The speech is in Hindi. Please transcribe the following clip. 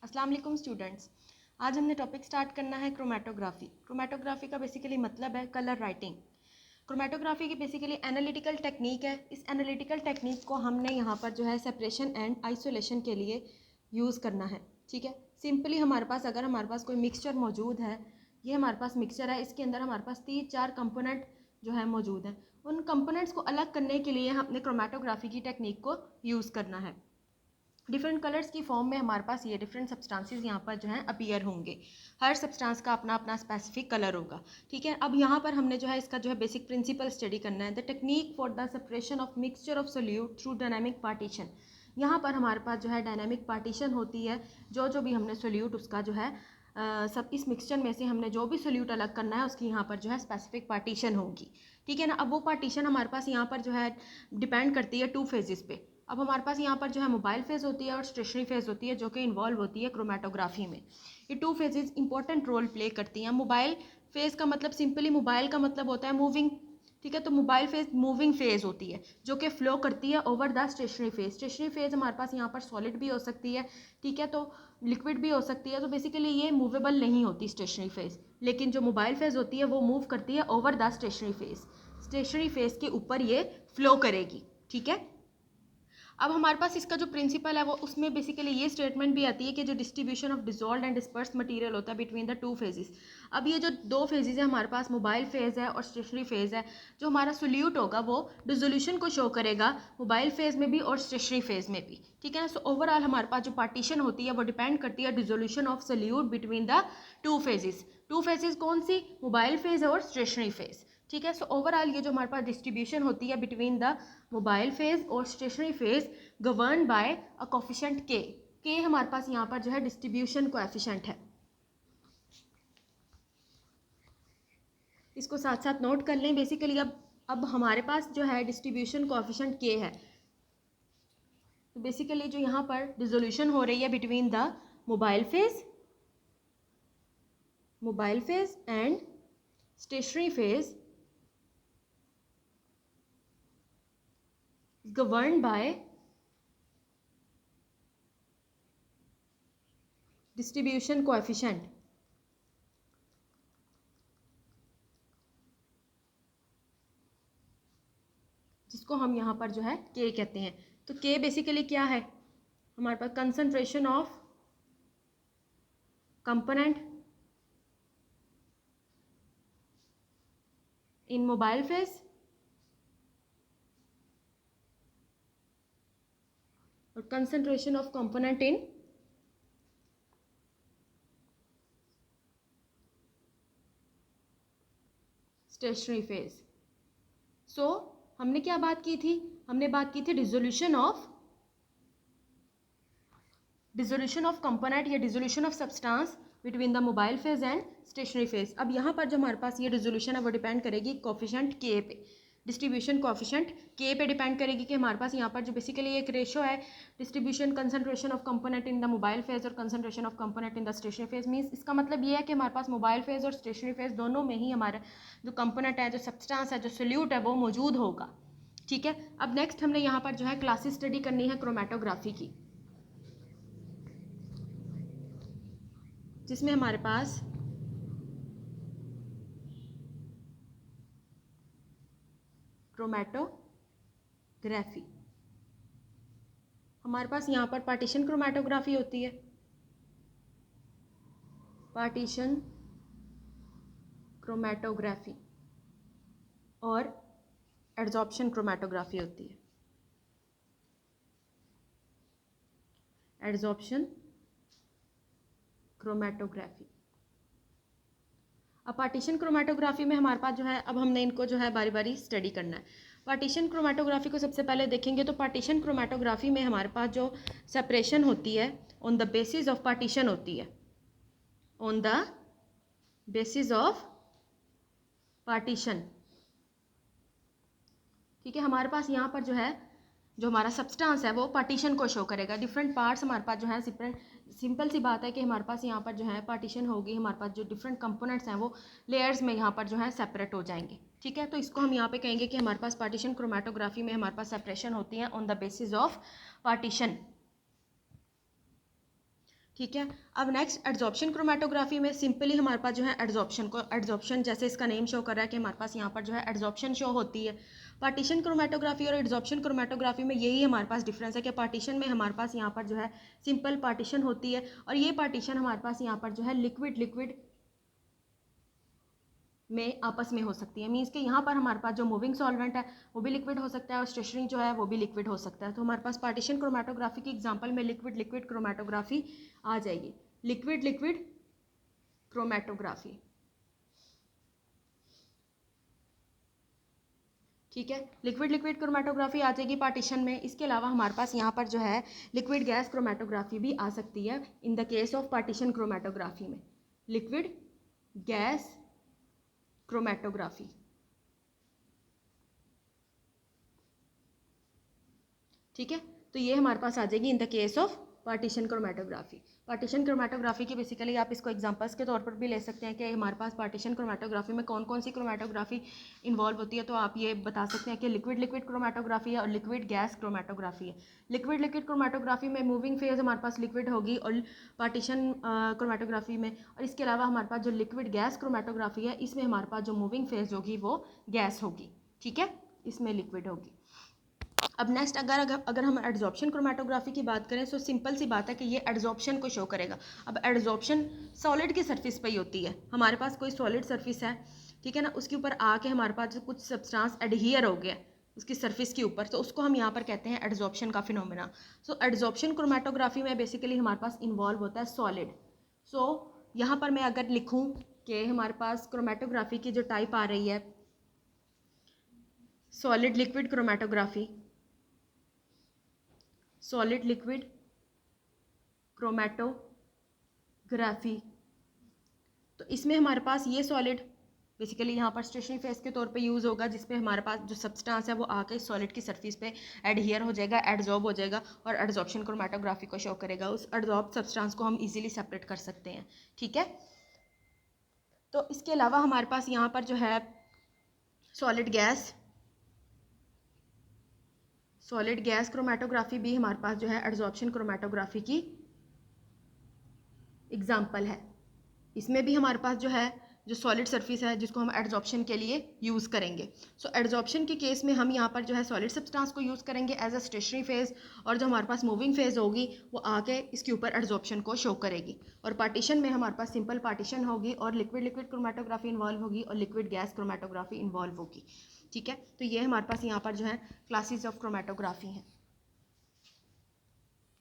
अस्सलाम वालेकुम स्टूडेंट्स। आज हमने टॉपिक स्टार्ट करना है क्रोमेटोग्राफी। क्रोमेटोग्राफी का बेसिकली मतलब है कलर राइटिंग। क्रोमेटोग्राफी की बेसिकली एनालिटिकल टेक्निक है। इस एनालिटिकल टेक्निक को हमने यहाँ पर जो है सेपरेशन एंड आइसोलेशन के लिए यूज़ करना है। ठीक है, सिंपली हमारे पास अगर हमारे पास कोई मिक्सचर मौजूद है, ये हमारे पास मिक्सचर है, इसके अंदर हमारे पास 3-4 कंपोनेंट जो है मौजूद हैं। उन कंपोनेंट्स को अलग करने के लिए हमने क्रोमेटोग्राफी की टेक्निक को यूज़ करना है। डिफरेंट कलर्स की फॉर्म में हमारे पास ये डिफरेंट सब्सटेंसेस यहाँ पर जो है अपीयर होंगे। हर सब्सटेंस का अपना अपना स्पेसिफिक कलर होगा। ठीक है, अब यहाँ पर हमने जो है इसका जो है बेसिक प्रिंसिपल स्टडी करना है। The technique for the separation of mixture of solute through dynamic partition. यहाँ पर हमारे पास जो है डायनामिक पार्टीशन होती है। जो भी हमने सोल्यूट उसका जो है सब इस मिक्सचर में से हमने जो भी सोल्यूट अलग करना है उसकी यहाँ पर जो है स्पेसिफिक पार्टीशन होगी। ठीक है ना। अब वो पार्टीशन हमारे पास यहाँ पर जो है डिपेंड करती है 2 फेजेस पे। अब हमारे पास यहाँ पर जो है मोबाइल फेज़ होती है और स्टेशनरी फेज़ होती है जो कि इन्वॉल्व होती है क्रोमेटोग्राफी में। ये 2 फेजेस इंपॉर्टेंट रोल प्ले करती हैं। मोबाइल फेज़ का मतलब सिंपली मोबाइल का मतलब होता है मूविंग। ठीक है, तो मोबाइल फेज मूविंग फेज होती है जो कि फ्लो करती है over the stationary phase. Stationary phase हमारे पास यहाँ पर सॉलिड भी हो सकती है, ठीक है, तो लिक्विड भी हो सकती है। तो बेसिकली ये मूवेबल नहीं होती स्टेशनरी फेज, लेकिन जो मोबाइल फेज होती है वो मूव करती है over the stationary phase. Stationary phase के ऊपर ये फ्लो करेगी। ठीक है, अब हमारे पास इसका जो प्रिंसिपल है वो उसमें बेसिकली ये स्टेटमेंट भी आती है कि जो distribution of dissolve and disperse material होता है बिटवीन द 2 फेजेस। अब ये जो 2 फेजेस है हमारे पास मोबाइल फेज है और स्टेशनरी फेज है, जो हमारा सोल्यूट होगा वो डिजोल्यूशन को शो करेगा मोबाइल फेज में भी और स्टेशनरी फेज में भी। ठीक है ना। सो ओवरऑल हमारे पास जो पार्टीशन होती है वो डिपेंड करती है dissolution of solute between the 2 phases. 2 phases कौन सी? मोबाइल फेज और स्टेशनरी फेज। ठीक है, सो ओवरऑल ये जो हमारे पास डिस्ट्रीब्यूशन होती है बिटवीन द मोबाइल फेज और stationary phase govern by a coefficient के हमारे पास यहाँ पर जो है डिस्ट्रीब्यूशन कोएफिशिएंट है। इसको साथ साथ नोट कर लें। बेसिकली अब हमारे पास जो है डिस्ट्रीब्यूशन कोएफिशिएंट के है, तो बेसिकली जो यहाँ पर डिसोल्यूशन हो रही है between the mobile phase and stationary phase governed by distribution coefficient। जिसको हम यहाँ पर जो है के कहते हैं। तो के बेसिकली क्या है? हमारे पास concentration of component in mobile phase और concentration of component in stationary phase. So हमने क्या बात की थी? हमने बात की थी डिसोल्यूशन ऑफ कंपोनेंट या dissolution of substance between the mobile phase and stationary phase. अब यहाँ पर जो हमारे पास ये डिसोल्यूशन है वो डिपेंड करेगी कोफिशिएंट के पे। डिस्ट्रीब्यूशन कोफिशिएंट के पे डिपेंड करेगी कि हमारे पास यहाँ पर जो बेसिकली एक रेशो है distribution concentration of component in the mobile phase और concentration of component in the stationary phase. Means इसका मतलब ये है कि हमारे पास मोबाइल फेज और स्टेशनरी फेज दोनों में ही हमारा जो कंपोनेंट है, जो सब्सटेंस है, जो सोल्यूट है वो मौजूद होगा। ठीक है, अब नेक्स्ट हमने यहाँ पर जो है क्लासेस स्टडी करनी है क्रोमेटोग्राफी की, जिसमें हमारे पास क्रोमेटोग्राफी, हमारे पास यहाँ पर पार्टीशन क्रोमेटोग्राफी होती है, पार्टीशन क्रोमेटोग्राफी, और एड्जॉर्प्शन क्रोमेटोग्राफी होती है, एड्जॉर्प्शन क्रोमेटोग्राफी। अब पार्टीशन क्रोमेटोग्राफी में हमारे पास जो है अब हमने इनको जो है बारी बारी स्टडी करना है। पार्टीशन क्रोमेटोग्राफी को सबसे पहले देखेंगे तो पार्टीशन क्रोमेटोग्राफी में हमारे पास जो सेपरेशन होती है on the basis of partition होती है, on the basis of partition. ठीक है, हमारे पास यहाँ पर जो है जो हमारा सब्सटेंस है वो पार्टीशन को शो करेगा। डिफरेंट पार्ट्स हमारे पास जो है सिंपल सी बात है कि हमारे पास यहाँ पर जो है पार्टीशन होगी, हमारे पास जो डिफरेंट कंपोनेंट्स हैं वो लेयर्स में यहाँ पर जो है सेपरेट हो जाएंगे। ठीक है, तो इसको हम यहाँ पे कहेंगे कि हमारे पास पार्टीशन क्रोमेटोग्राफी में हमारे पास सेपरेशन होती है on the basis of partition. ठीक है। अब नेक्स्ट एड्जॉर्प्शन क्रोमेटोग्राफी में सिंपली हमारे पास जो है एड्जॉर्प्शन जैसे इसका नेम शो कर रहा है कि हमारे पास यहाँ पर जो है एड्जॉर्प्शन शो होती है। पार्टीशन क्रोमेटोग्राफी और एड्जॉर्प्शन क्रोमेटोग्राफी में यही हमारे पास डिफरेंस है कि पार्टीशन में हमारे पास यहाँ पर जो है सिंपल पार्टीशन होती है और ये पार्टीशन हमारे पास यहाँ पर जो है लिक्विड में आपस में हो सकती है। मीन्स कि यहाँ पर हमारे पास जो मूविंग सॉल्वेंट है वो भी लिक्विड हो सकता है और स्टेशनरी जो है वो भी लिक्विड हो सकता है। तो हमारे पास पार्टीशन क्रोमेटोग्राफी की एग्जांपल में लिक्विड क्रोमेटोग्राफी आ जाएगी। लिक्विड क्रोमेटोग्राफी, ठीक है। लिक्विड क्रोमेटोग्राफी आ जाएगी पार्टीशन में। इसके अलावा हमारे पास यहाँ पर जो है लिक्विड गैस क्रोमेटोग्राफी भी आ सकती है in the case of partition chromatography में। लिक्विड गैस क्रोमेटोग्राफी, ठीक है। तो ये हमारे पास आ जाएगी in the case of partition chromatography. Partition chromatography की बेसिकली आप इसको एग्जांपल्स के तौर पर भी ले सकते हैं कि हमारे पास पार्टीशन क्रोमेटोग्राफी में कौन कौन सी क्रोमेटोग्राफी इन्वॉल्व होती है। तो आप ये बता सकते हैं कि लिक्विड क्रोमेटोग्राफी है और लिक्विड गैस क्रोमेटोग्राफी है। लिक्विड क्रोमेटोग्राफी में मूविंग फेज हमारे पास लिक्विड होगी और पार्टीशन क्रोमेटोग्राफी में, और इसके अलावा हमारे पास जो लिक्विड गैस क्रोमेटोग्राफी है इसमें हमारे पास जो मूविंग फेज होगी वो गैस होगी, ठीक है, इसमें लिक्विड होगी। अब नेक्स्ट अगर हम एड्जॉर्प्शन क्रोमेटोग्राफी की बात करें तो सिंपल सी बात है कि ये एड्जॉर्प्शन को शो करेगा। अब एड्जॉर्प्शन सॉलिड की सरफेस पे ही होती है। हमारे पास कोई सॉलिड सरफेस है, ठीक है ना, उसके ऊपर आके हमारे पास कुछ सब्सटेंस एडहियर हो गया उसकी सरफेस के ऊपर, तो उसको हम यहाँ पर कहते हैं एड्जॉर्प्शन का फिनोमेना। सो एड्जॉर्प्शन क्रोमेटोग्राफी में बेसिकली हमारे पास इन्वॉल्व होता है सॉलिड। सो यहाँ पर मैं अगर लिखूँ कि हमारे पास क्रोमेटोग्राफी की जो टाइप आ रही है solid liquid chromatography, solid liquid chromatography, तो इसमें हमारे पास ये सॉलिड बेसिकली यहाँ पर स्टेशनरी फेस के तौर पे यूज़ होगा जिसपे हमारे पास जो सब्सटेंस है वो आके सॉलिड की सरफेस पे एडहियर हो जाएगा, एडजॉर्ब हो जाएगा और एड्जॉर्प्शन क्रोमेटोग्राफी को शो करेगा। उस एडजॉर्ब सब्सटेंस को हम इजीली सेपरेट कर सकते हैं, ठीक है। तो इसके अलावा हमारे पास यहाँ पर जो है सॉलिड गैस क्रोमेटोग्राफी भी हमारे पास जो है एड्जॉर्प्शन क्रोमेटोग्राफी की एग्जाम्पल है। इसमें भी हमारे पास जो है जो सॉलिड सरफेस है जिसको हम एड्जॉर्प्शन के लिए यूज़ करेंगे। सो एड्जॉर्प्शन के केस में हम यहाँ पर जो है सॉलिड सब्सटेंस को यूज़ करेंगे एज अ स्टेशनरी फेज, और जो हमारे पास मूविंग फेज होगी वो आके इसके ऊपर एड्जॉर्प्शन को शो करेगी। और पार्टीशन में हमारे पास सिंपल पार्टीशन होगी और लिक्विड क्रोमेटोग्राफी इन्वॉल्व होगी और लिक्विड गैस क्रोमेटोग्राफी इन्वॉल्व होगी, ठीक है। तो ये हमारे पास यहाँ पर जो है क्लासेस ऑफ क्रोमेटोग्राफी हैं।